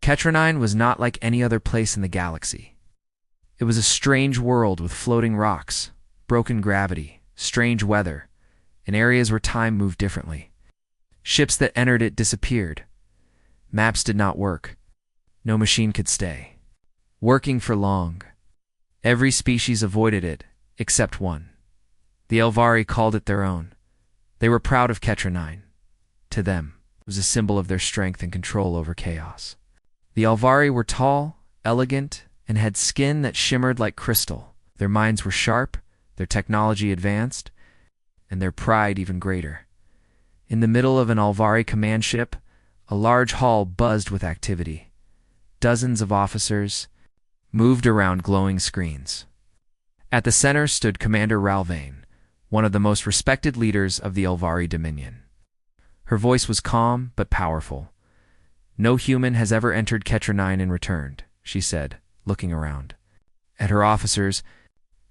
Ketranine was not like any other place in the galaxy. It was a strange world with floating rocks, broken gravity, strange weather, and areas where time moved differently. Ships that entered it disappeared. Maps did not work. No machine could stay working for long. Every species avoided it, except one. The Elvari called it their own. They were proud of Ketranine. To them, it was a symbol of their strength and control over chaos. The Elvari were tall, elegant, and had skin that shimmered like crystal. Their minds were sharp, their technology advanced, and their pride even greater. In the middle of an Elvari command ship, a large hall buzzed with activity. Dozens of officers moved around glowing screens. At the center stood Commander Ralvain, one of the most respected leaders of the Elvari Dominion. Her voice was calm but powerful. "No human has ever entered Ketranine and returned," she said, looking around. At her officers,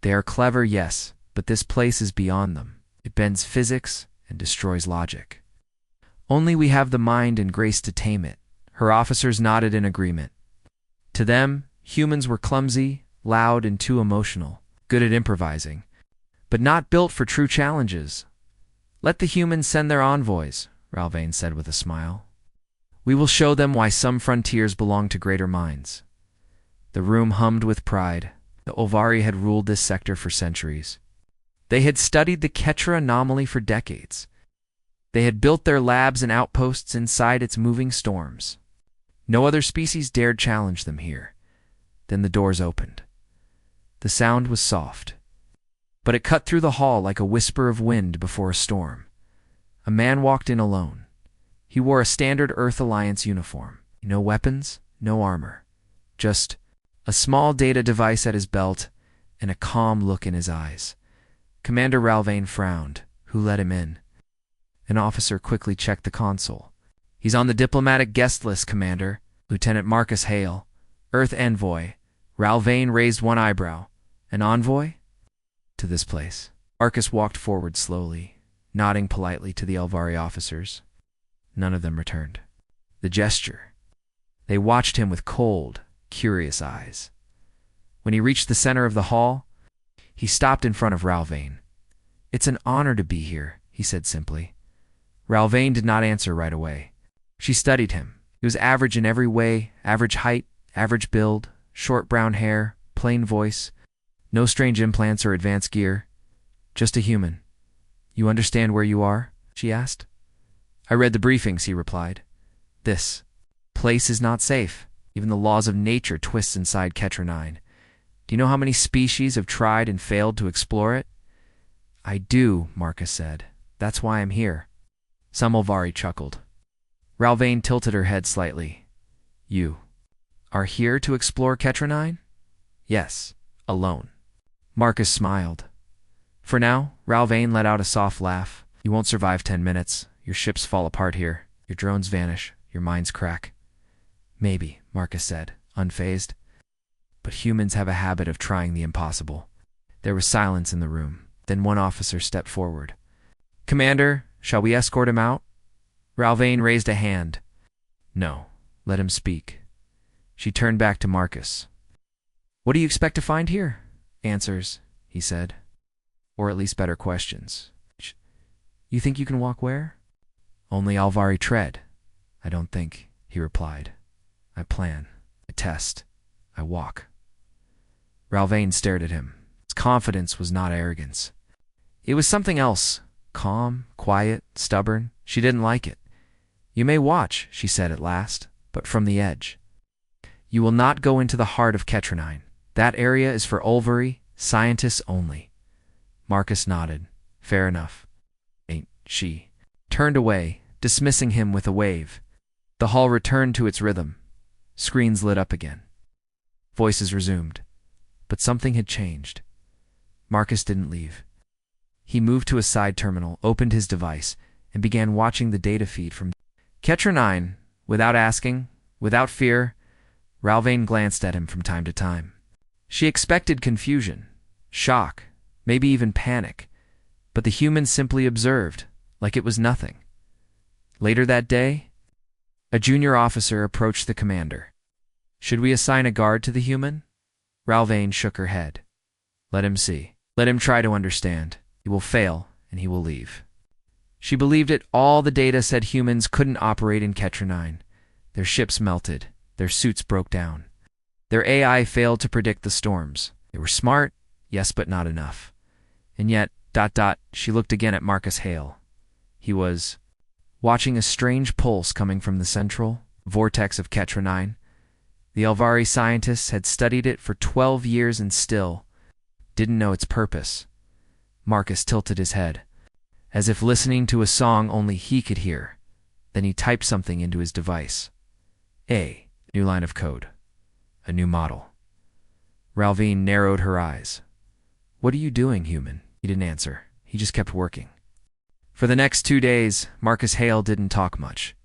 "They are clever, yes, but this place is beyond them. It bends physics and destroys logic. Only we have the mind and grace to tame it." Her officers nodded in agreement. To them, humans were clumsy, loud, and too emotional, good at improvising, but not built for true challenges. "Let the humans send their envoys," Ralvain said with a smile. "We will show them why some frontiers belong to greater minds." The room hummed with pride. The Elvari had ruled this sector for centuries. They had studied the Ketra anomaly for decades. They had built their labs and outposts inside its moving storms. No other species dared challenge them here. Then the doors opened. The sound was soft, but it cut through the hall like a whisper of wind before a storm. A man walked in alone. He wore a standard Earth Alliance uniform. No weapons, no armor. Just a small data device at his belt and a calm look in his eyes. Commander Ralvain frowned. Who let him in? An officer quickly checked the console. "He's on the diplomatic guest list, Commander. Lieutenant Marcus Hale, Earth Envoy." Ralvain raised one eyebrow. "An envoy? To this place?" Marcus walked forward slowly, nodding politely to the Elvari officers. None of them returned. The gesture. They watched him with cold, curious eyes. When he reached the center of the hall, he stopped in front of Ralvain. "It's an honor to be here," he said simply. Ralvain did not answer right away. She studied him. He was average in every way, average height, average build, short brown hair, plain voice, no strange implants or advanced gear. Just a human. "You understand where you are?" she asked. "I read the briefings," he replied. "This place is not safe. Even the laws of nature twist inside Ketranine. Do you know how many species have tried and failed to explore it?" "I do," Marcus said. "That's why I'm here." Some Elvari chuckled. Ralvain tilted her head slightly. "You are here to explore Ketranine?" "Yes, alone." Marcus smiled. "For now," Ralvain let out a soft laugh. "You won't survive 10 minutes. Your ships fall apart here. Your drones vanish. Your minds crack." "Maybe," Marcus said, unfazed. "But humans have a habit of trying the impossible." There was silence in the room. Then one officer stepped forward. "Commander, shall we escort him out?" Ralvain raised a hand. "No, let him speak." She turned back to Marcus. "What do you expect to find here?" "Answers," he said. "Or at least better questions." "You think you can walk where?" "Only Elvari tread." "I don't think," he replied. "I plan. I test. I walk." Ralvain stared at him. His confidence was not arrogance. It was something else. Calm, quiet, stubborn. She didn't like it. "You may watch," she said at last, "but from the edge. You will not go into the heart of Ketranine. That area is for Elvari, scientists only." Marcus nodded. "Fair enough." She turned away, dismissing him with a wave. The hall returned to its rhythm. Screens lit up again. Voices resumed. But something had changed. Marcus didn't leave. He moved to a side terminal, opened his device, and began watching the data feed from Ketranine. Without asking, without fear, Ralvain glanced at him from time to time. She expected confusion, shock, maybe even panic, but the human simply observed, like it was nothing. Later that day, a junior officer approached the commander. Should we assign a guard to the human? Ralvain shook her head. Let him see. Let him try to understand. He will fail, and he will leave. She believed it. All the data said humans couldn't operate in Ketra 9. Their ships melted. Their suits broke down. Their AI failed to predict the storms. They were smart, yes, but not enough. And yet, she looked again at Marcus Hale. He was watching a strange pulse coming from the central vortex of Ketra 9. The Elvari scientists had studied it for 12 years and still didn't know its purpose. Marcus tilted his head, as if listening to a song only he could hear. Then he typed something into his device. A new line of code. A new model. Ralvain narrowed her eyes. What are you doing, human? He didn't answer. He just kept working. For the next 2 days, Marcus Hale didn't talk much.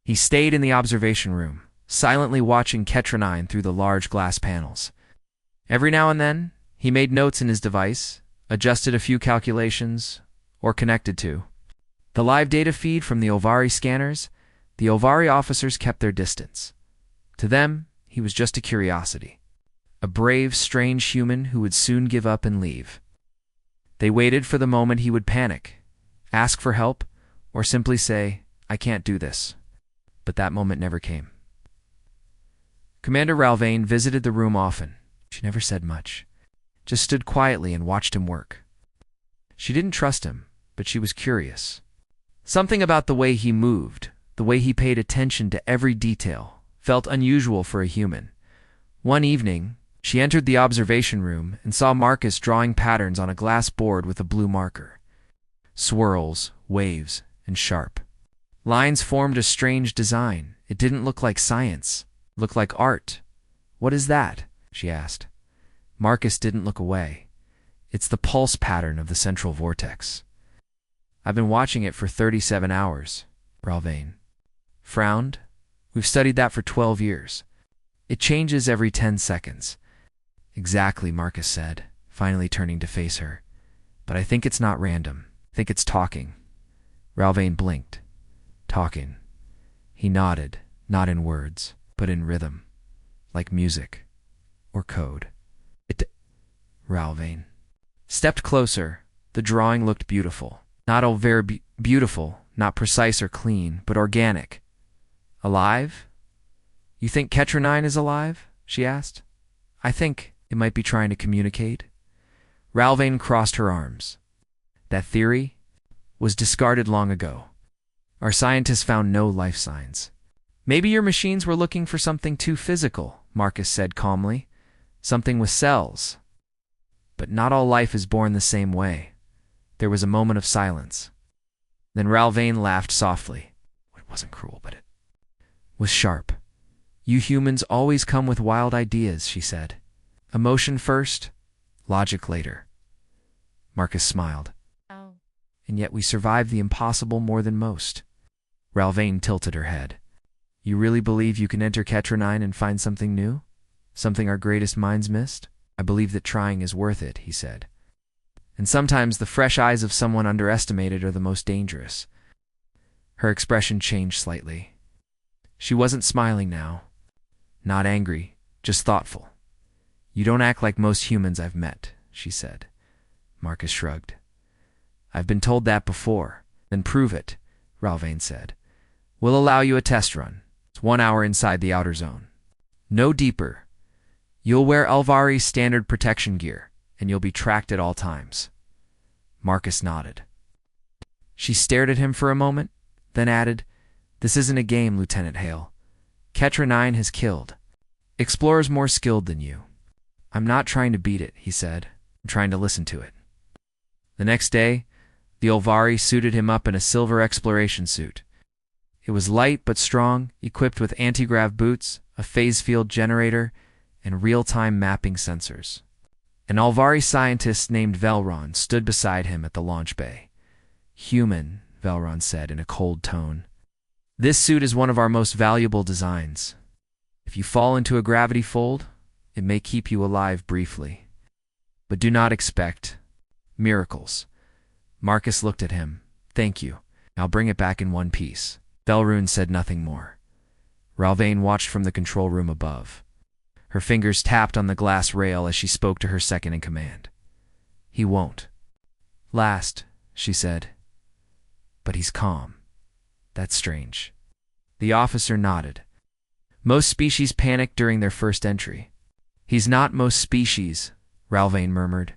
He stayed in the observation room, silently watching Ketra 9 through the large glass panels. Every now and then, he made notes in his device, adjusted a few calculations, or connected to the live data feed from the Elvari scanners. The Elvari officers kept their distance. To them, he was just a curiosity, a brave, strange human who would soon give up and leave. They waited for the moment he would panic, ask for help, or simply say, I can't do this. But that moment never came. Commander Ralvain visited the room often. She never said much, just stood quietly and watched him work. She didn't trust him, but she was curious. Something about the way he moved, the way he paid attention to every detail, felt unusual for a human. One evening, she entered the observation room and saw Marcus drawing patterns on a glass board with a blue marker. Swirls, waves, and sharp lines formed a strange design. It didn't look like science. It looked like art. What is that? She asked. Marcus didn't look away. It's the pulse pattern of the central vortex. I've been watching it for 37 hours, Ralvain frowned. We've studied that for 12 years. It changes every 10 seconds. Exactly, Marcus said, finally turning to face her. But I think it's not random. I think it's talking. Ralvain blinked. Talking. He nodded, not in words, but in rhythm, like music or code. Ralvain stepped closer. The drawing looked beautiful. Not all very beautiful, not precise or clean, but organic. Alive? You think Ketra 9 is alive? She asked. I think it might be trying to communicate. Ralvain crossed her arms. That theory was discarded long ago. Our scientists found no life signs. Maybe your machines were looking for something too physical, Marcus said calmly. Something with cells. But not all life is born the same way. There was a moment of silence. Then Ralvain laughed softly. It wasn't cruel, but it was sharp. You humans always come with wild ideas, she said. Emotion first, logic later. Marcus smiled. Oh. And yet we survive the impossible more than most. Ralvain tilted her head. You really believe you can enter Ketra 9 and find something new? Something our greatest minds missed? I believe that trying is worth it, he said. And sometimes the fresh eyes of someone underestimated are the most dangerous. Her expression changed slightly. She wasn't smiling now. Not angry, just thoughtful. You don't act like most humans I've met, she said. Marcus shrugged. I've been told that before. Then prove it, Ralvain said. We'll allow you a test run. It's 1 hour inside the outer zone. No deeper. You'll wear Elvari's standard protection gear, and you'll be tracked at all times. Marcus nodded. She stared at him for a moment, then added, This isn't a game, Lieutenant Hale. Ketra 9 has killed. Explorers more skilled than you. I'm not trying to beat it, he said. I'm trying to listen to it. The next day, the Elvari suited him up in a silver exploration suit. It was light but strong, equipped with anti-grav boots, a phase field generator, and real-time mapping sensors. An Elvari scientist named Velron stood beside him at the launch bay. Human, Velron said in a cold tone. This suit is one of our most valuable designs. If you fall into a gravity fold, it may keep you alive briefly. But do not expect miracles. Marcus looked at him. Thank you. I'll bring it back in one piece. Velrune said nothing more. Ralvain watched from the control room above. Her fingers tapped on the glass rail as she spoke to her second-in-command. "He won't last," she said. "But he's calm. That's strange." The officer nodded. "Most species panic during their first entry." "He's not most species," Ralvain murmured.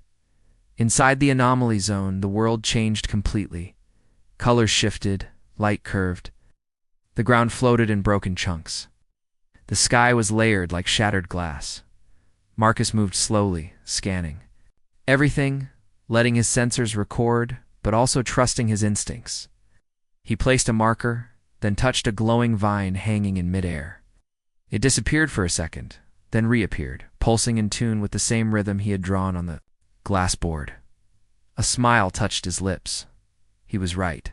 Inside the anomaly zone, the world changed completely. Colors shifted, light curved. The ground floated in broken chunks. The sky was layered like shattered glass. Marcus moved slowly, scanning everything, letting his sensors record, but also trusting his instincts. He placed a marker, then touched a glowing vine hanging in midair. It disappeared for a second, then reappeared, pulsing in tune with the same rhythm he had drawn on the glass board. A smile touched his lips. He was right.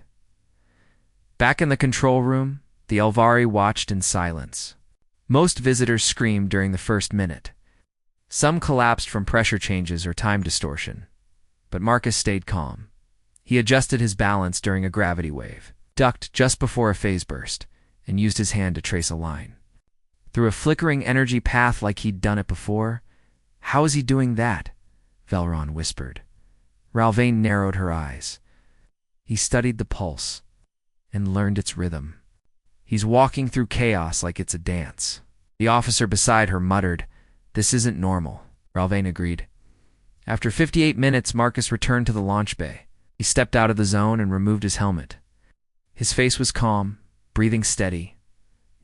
Back in the control room, the Elvari watched in silence. Most visitors screamed during the first minute. Some collapsed from pressure changes or time distortion. But Marcus stayed calm. He adjusted his balance during a gravity wave, ducked just before a phase burst, and used his hand to trace a line. Through a flickering energy path like he'd done it before. "How is he doing that?" Velron whispered. Ralvain narrowed her eyes. He studied the pulse and learned its rhythm. "He's walking through chaos like it's a dance." The officer beside her muttered, "This isn't normal," Ralvain agreed. After 58 minutes, Marcus returned to the launch bay. He stepped out of the zone and removed his helmet. His face was calm, breathing steady.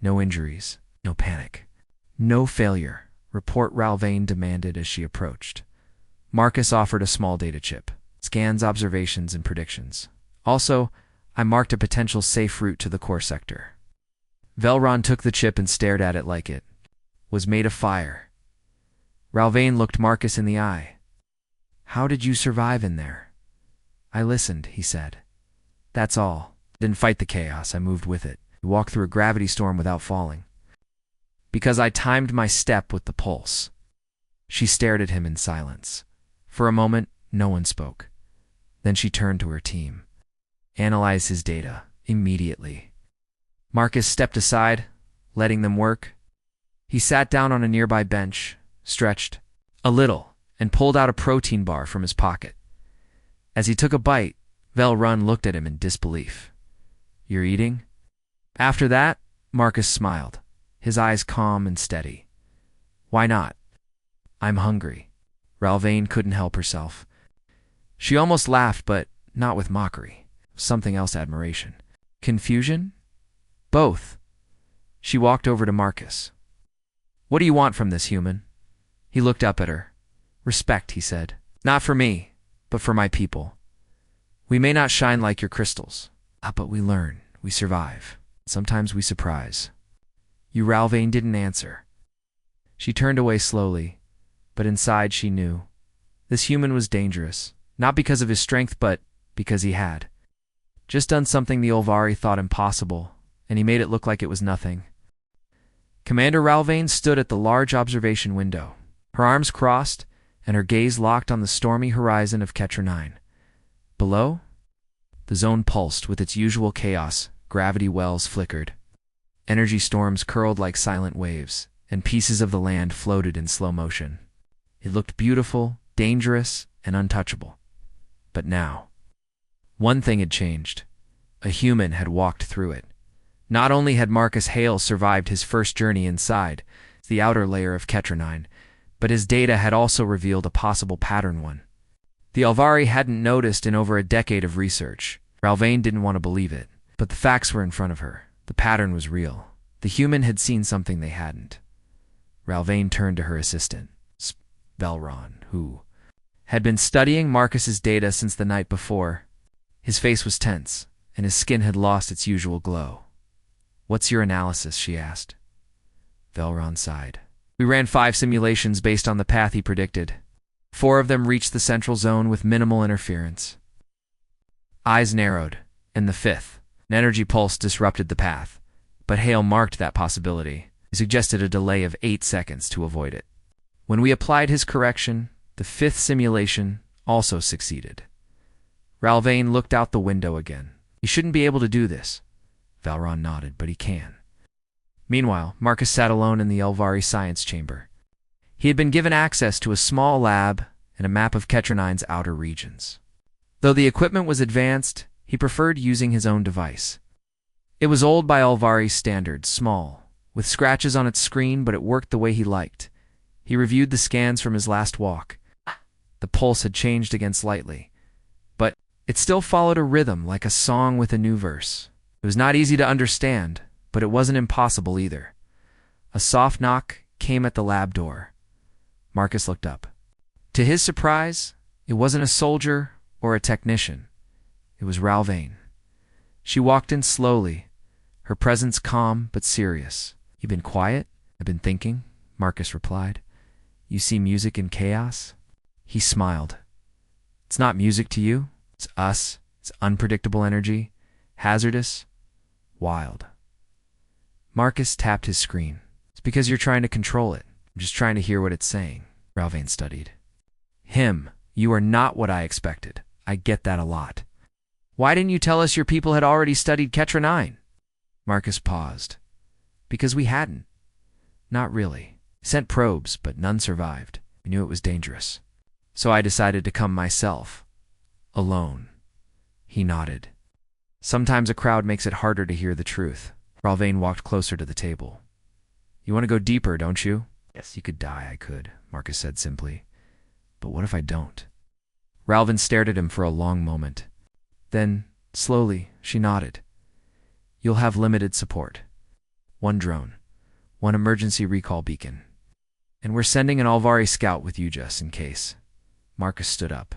No injuries, no panic. "No failure," report Ralvain demanded as she approached. Marcus offered a small data chip, scans, observations, and predictions. "Also, I marked a potential safe route to the core sector." Velron took the chip and stared at it like it was made of fire. Ralvain looked Marcus in the eye. "How did you survive in there?" "I listened," he said. "That's all. Didn't fight the chaos, I moved with it. We walked through a gravity storm without falling. Because I timed my step with the pulse." She stared at him in silence. For a moment, no one spoke. Then she turned to her team. "Analyze his data immediately." Marcus stepped aside, letting them work. He sat down on a nearby bench, stretched a little, and pulled out a protein bar from his pocket. As he took a bite, Velron looked at him in disbelief. "You're eating?" After that, Marcus smiled, his eyes calm and steady. "Why not?" "I'm hungry." Ralvain couldn't help herself. She almost laughed, but not with mockery. Something else, admiration. Confusion? Both. She walked over to Marcus. "What do you want from this human?" He looked up at her. "Respect," he said. "Not for me, but for my people. We may not shine like your crystals, but we learn, we survive. Sometimes we surprise." You Ralvain didn't answer. She turned away slowly, but inside she knew. This human was dangerous, not because of his strength, but because he had just done something the Olvari thought impossible, and he made it look like it was nothing. Commander Ralvain stood at the large observation window, her arms crossed, and her gaze locked on the stormy horizon of Ketra 9. Below, the zone pulsed with its usual chaos. Gravity wells flickered. Energy storms curled like silent waves, and pieces of the land floated in slow motion. It looked beautiful, dangerous, and untouchable. But now, one thing had changed. A human had walked through it. Not only had Marcus Hale survived his first journey inside the outer layer of Ketra 9, but his data had also revealed a possible pattern one. The Elvari hadn't noticed in over a decade of research. Ralvain didn't want to believe it, but the facts were in front of her. The pattern was real. The human had seen something they hadn't. Ralvain turned to her assistant, Velron, who had been studying Marcus's data since the night before. His face was tense, and his skin had lost its usual glow. "What's your analysis?" she asked. Velron sighed. "We ran 5 simulations based on the path he predicted. 4 of them reached the central zone with minimal interference." Eyes narrowed, and the 5th, an energy pulse, disrupted the path. But Hale marked that possibility. He suggested a delay of 8 seconds to avoid it. When we applied his correction, the 5th simulation also succeeded. Ralvain looked out the window again. "He shouldn't be able to do this." Velron nodded, "But he can." Meanwhile, Marcus sat alone in the Elvari science chamber. He had been given access to a small lab and a map of Ketranine's outer regions. Though the equipment was advanced, he preferred using his own device. It was old by Alvari's standards, small, with scratches on its screen, but it worked the way he liked. He reviewed the scans from his last walk. The pulse had changed again slightly, but it still followed a rhythm like a song with a new verse. It was not easy to understand, but it wasn't impossible either. A soft knock came at the lab door. Marcus looked up. To his surprise, it wasn't a soldier or a technician. It was Ralvain. She walked in slowly, her presence calm but serious. "You been quiet?" "I've been thinking," Marcus replied. "You see music in chaos?" He smiled. "It's not music to you. It's us. It's unpredictable energy. Hazardous. Wild." Marcus tapped his screen. "It's because you're trying to control it. I'm just trying to hear what it's saying." Ralvain studied. "You are not what I expected. I get that a lot. Why didn't you tell us your people had already studied Ketra-9?" Marcus paused. "Because we hadn't. Not really. Sent probes, but none survived. I knew it was dangerous. So I decided to come myself. Alone." He nodded. "Sometimes a crowd makes it harder to hear the truth." Ralvain walked closer to the table. "You want to go deeper, don't you?" "Yes, you could die, I could," Marcus said simply. "But what if I don't?" Ralvain stared at him for a long moment. Then, slowly, she nodded. "You'll have limited support. One drone. One emergency recall beacon. And we're sending an Alvari scout with you just in case." Marcus stood up.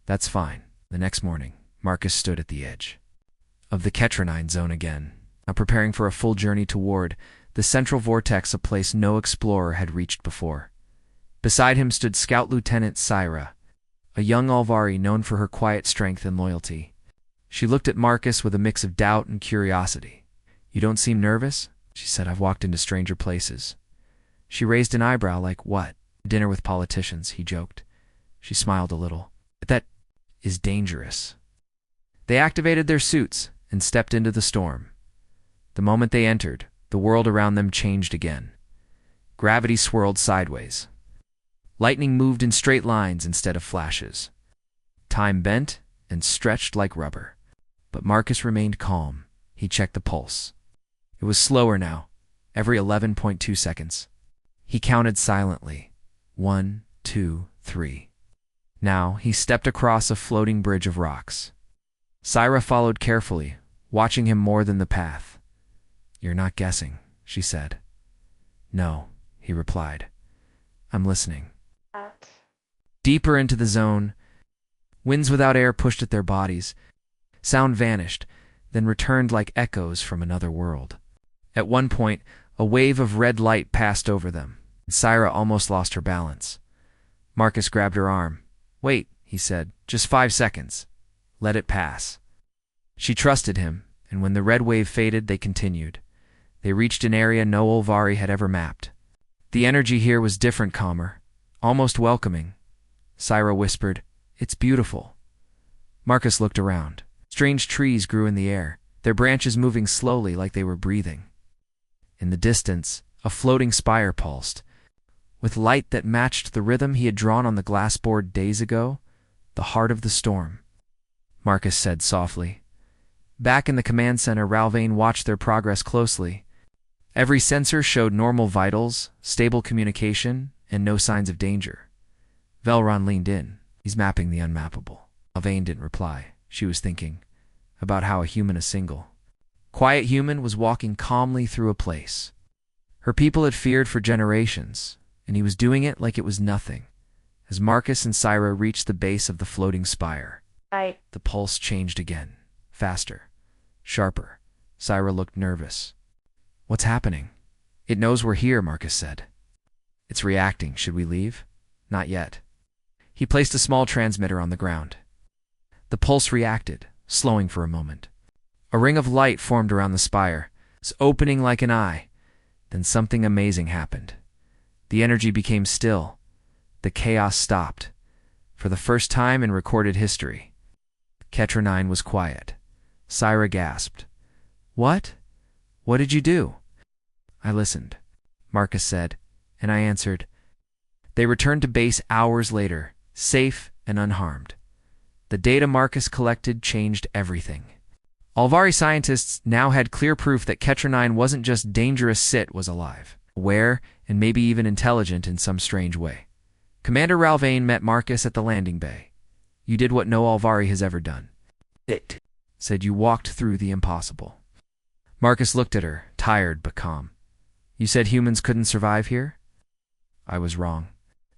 "That's fine." The next morning, Marcus stood at the edge of the Ketra-9 zone again, now preparing for a full journey toward the central vortex, a place no explorer had reached before. Beside him stood Scout Lieutenant Syra, a young Alvari known for her quiet strength and loyalty. She looked at Marcus with a mix of doubt and curiosity. "You don't seem nervous?" she said. "I've walked into stranger places." She raised an eyebrow like, "What?" "Dinner with politicians," he joked. She smiled a little. "But that is dangerous." They activated their suits and stepped into the storm. The moment they entered, the world around them changed again. Gravity swirled sideways. Lightning moved in straight lines instead of flashes. Time bent and stretched like rubber. But Marcus remained calm. He checked the pulse. It was slower now, every 11.2 seconds. He counted silently. 1, 2, 3. Now he stepped across a floating bridge of rocks. Syra followed carefully, watching him more than the path. "You're not guessing," she said. "No," he replied. "I'm listening." Deeper into the zone, winds without air pushed at their bodies. Sound vanished, then returned like echoes from another world. At one point, a wave of red light passed over them, and Syra almost lost her balance. Marcus grabbed her arm. "Wait," he said, "just 5 seconds. Let it pass." She trusted him, and when the red wave faded, they continued. They reached an area no Alvari had ever mapped. The energy here was different, calmer, almost welcoming. Syra whispered, "It's beautiful." Marcus looked around. Strange trees grew in the air, their branches moving slowly like they were breathing. In the distance, a floating spire pulsed. With light that matched the rhythm he had drawn on the glass board days ago, the heart of the storm. Marcus said softly. Back in the command center, Ralvain watched their progress closely. Every sensor showed normal vitals, stable communication, and no signs of danger. Velron leaned in. "He's mapping the unmappable." Ralvain didn't reply. She was thinking about how a single, quiet human was walking calmly through a place her people had feared for generations, and he was doing it like it was nothing. As Marcus and Syra reached the base of the floating spire, the pulse changed again, faster, sharper. Syra looked nervous. "What's happening?" "It knows we're here," Marcus said. "It's reacting. Should we leave?" "Not yet." He placed a small transmitter on the ground. The pulse reacted, slowing for a moment. A ring of light formed around the spire, opening like an eye. Then something amazing happened. The energy became still. The chaos stopped. For the first time in recorded history, Ketra-9 was quiet. Syra gasped. "What? What did you do?" "I listened," Marcus said, "and I answered, They returned to base hours later, safe and unharmed. The data Marcus collected changed everything. Alvari scientists now had clear proof that Ketronine wasn't just dangerous, Sit was alive, aware, and maybe even intelligent in some strange way. Commander Ralvain met Marcus at the landing bay. You did what no Alvari has ever done. It said you walked through the impossible. Marcus looked at her, tired but calm. You said humans couldn't survive here? I was wrong.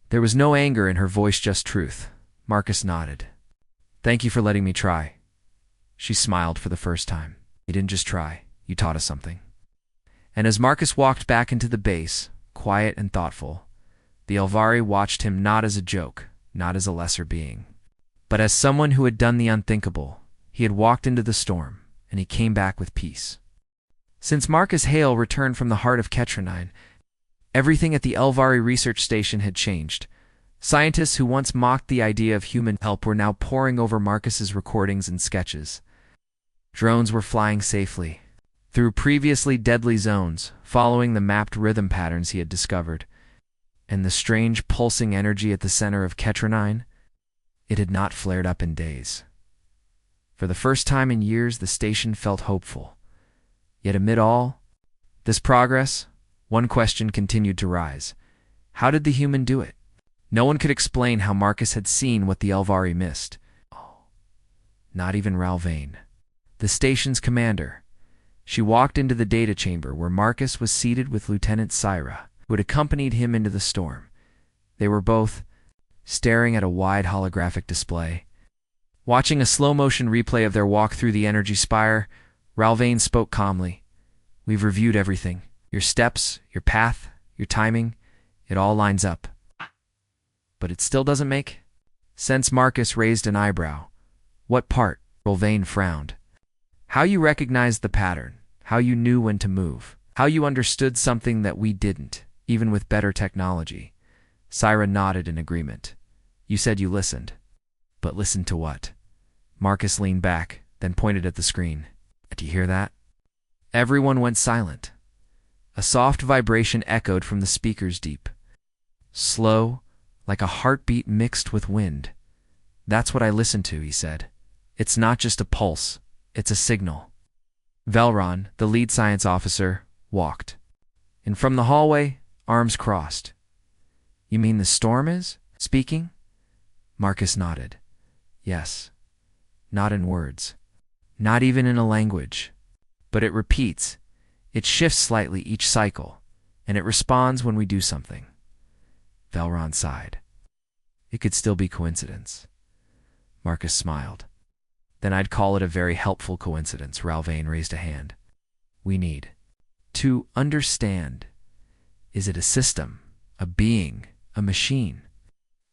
There was no anger in her voice, just truth. Marcus nodded. Thank you for letting me try. She smiled for the first time. You didn't just try, you taught us something. And as Marcus walked back into the base, quiet and thoughtful, the Alvari watched him not as a joke, not as a lesser being, but as someone who had done the unthinkable. He had walked into the storm, and he came back with peace. Since Marcus Hale returned from the heart of Ketronine, everything at the Alvari research station had changed. Scientists who once mocked the idea of human help were now poring over Marcus's recordings and sketches. Drones were flying safely through previously deadly zones, following the mapped rhythm patterns he had discovered. And the strange pulsing energy at the center of Ketronine, it had not flared up in days. For the first time in years, the station felt hopeful. Yet amid all this progress, one question continued to rise. How did the human do it? No one could explain how Marcus had seen what the Alvari missed. Not even Ralvain, the station's commander. She walked into the data chamber where Marcus was seated with Lieutenant Syra, who had accompanied him into the storm. They were both staring at a wide holographic display. Watching a slow-motion replay of their walk through the energy spire, Ralvain spoke calmly. We've reviewed everything. Your steps, your path, your timing, it all lines up. But it still doesn't make sense. Marcus raised an eyebrow. What part? Ralvain frowned. How you recognized the pattern, how you knew when to move, how you understood something that we didn't, even with better technology. Syra nodded in agreement. You said you listened. But listened to what? Marcus leaned back, then pointed at the screen. Do you hear that? Everyone went silent. A soft vibration echoed from the speakers deep. Slow, like a heartbeat mixed with wind. That's what I listened to, he said. It's not just a pulse, it's a signal. Velron, the lead science officer, walked. And from the hallway, arms crossed. You mean the storm is speaking? Marcus nodded. Yes. Not in words. Not even in a language. But it repeats. It shifts slightly each cycle, and it responds when we do something. Velron sighed. It could still be coincidence. Marcus smiled. Then I'd call it a very helpful coincidence. Ralvain raised a hand. We need to understand. Is it a system, a being, a machine?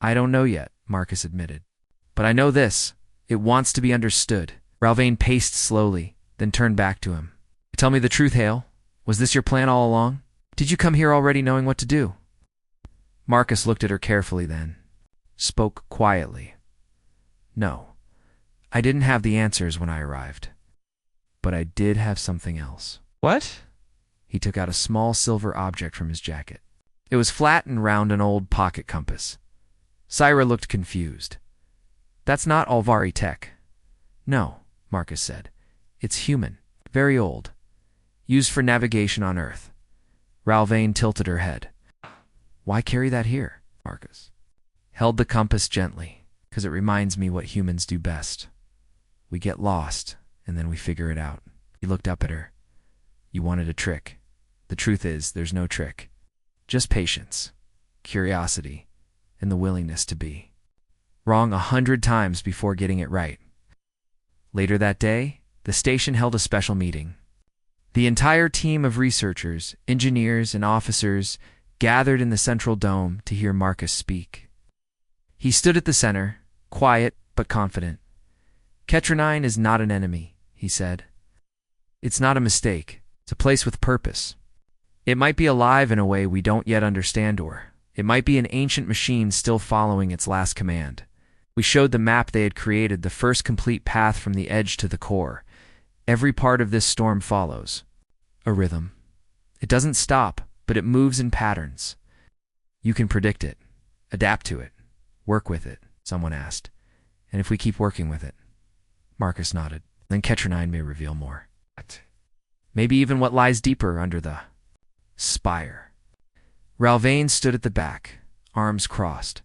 I don't know yet, Marcus admitted. But I know this. It wants to be understood. Ralvain paced slowly, then turned back to him. Tell me the truth, Hale. Was this your plan all along? Did you come here already knowing what to do? Marcus looked at her carefully then, spoke quietly. No, I didn't have the answers when I arrived. But I did have something else. What? He took out a small silver object from his jacket. It was flat and round, an old pocket compass. Syra looked confused. That's not Alvari tech. No, Marcus said. It's human, very old. Used for navigation on Earth. Ralvain tilted her head. Why carry that here? Marcus held the compass gently, because it reminds me what humans do best. We get lost, and then we figure it out. He looked up at her. You wanted a trick. The truth is, there's no trick. Just patience, curiosity, and the willingness to be wrong 100 times before getting it right. Later that day, the station held a special meeting. The entire team of researchers, engineers, and officers gathered in the central dome to hear Marcus speak. He stood at the center, quiet but confident. Ketronine is not an enemy, he said. It's not a mistake. It's a place with purpose. It might be alive in a way we don't yet understand, or it might be an ancient machine still following its last command. We showed the map they had created, the first complete path from the edge to the core. Every part of this storm follows a rhythm. It doesn't stop, but it moves in patterns. You can predict it. Adapt to it. Work with it, someone asked. And if we keep working with it? Marcus nodded. Then Ketronine may reveal more. Maybe even what lies deeper under the spire. Ralvain stood at the back, arms crossed,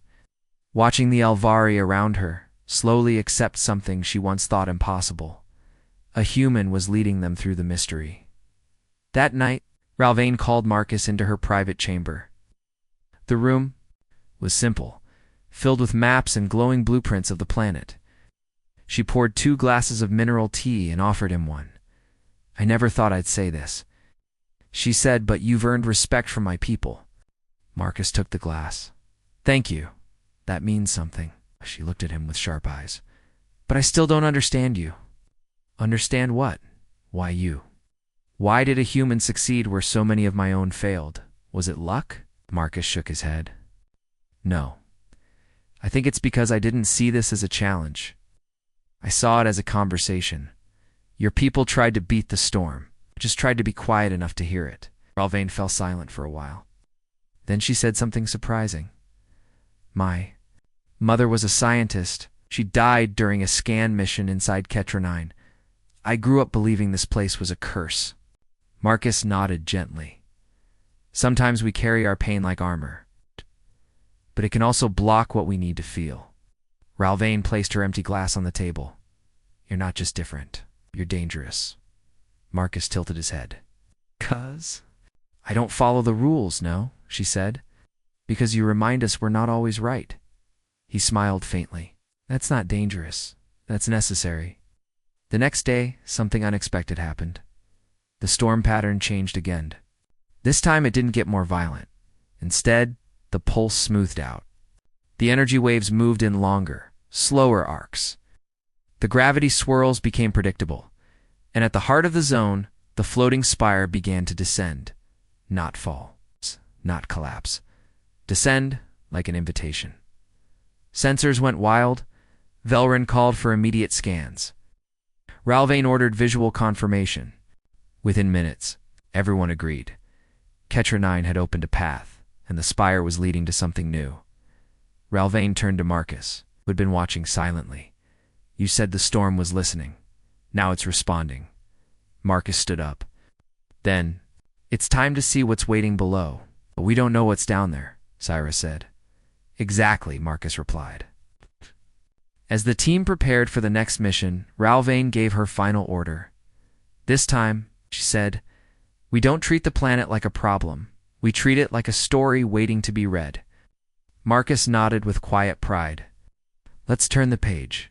watching the Alvari around her slowly accept something she once thought impossible. A human was leading them through the mystery. That night, Ralvain called Marcus into her private chamber. The room was simple, filled with maps and glowing blueprints of the planet. She poured 2 glasses of mineral tea and offered him one. I never thought I'd say this, she said, but you've earned respect from my people. Marcus took the glass. Thank you. That means something. She looked at him with sharp eyes. But I still don't understand you. Understand what? Why you? Why did a human succeed where so many of my own failed? Was it luck? Marcus shook his head. No. I think it's because I didn't see this as a challenge. I saw it as a conversation. Your people tried to beat the storm. I just tried to be quiet enough to hear it. Ralvain fell silent for a while. Then she said something surprising. My mother was a scientist. She died during a scan mission inside Ketronine. I grew up believing this place was a curse. Marcus nodded gently. Sometimes we carry our pain like armor, but it can also block what we need to feel. Ralvain placed her empty glass on the table. You're not just different. You're dangerous. Marcus tilted his head. 'Cause? I don't follow the rules, no, she said. Because you remind us we're not always right. He smiled faintly. That's not dangerous. That's necessary. The next day, something unexpected happened. The storm pattern changed again. This time it didn't get more violent. Instead, the pulse smoothed out. The energy waves moved in longer, slower arcs. The gravity swirls became predictable, and at the heart of the zone, the floating spire began to descend. Not fall, not collapse. Descend like an invitation. Sensors went wild. Velrin called for immediate scans. Ralvain ordered visual confirmation. Within minutes, everyone agreed. Ketronine had opened a path, and the spire was leading to something new. Ralvain turned to Marcus, who had been watching silently. You said the storm was listening. Now it's responding. Marcus stood up. Then, it's time to see what's waiting below. But we don't know what's down there, Cyrus said. Exactly, Marcus replied. As the team prepared for the next mission, Ralvain gave her final order. This time, she said, we don't treat the planet like a problem. We treat it like a story waiting to be read. Marcus nodded with quiet pride. Let's turn the page.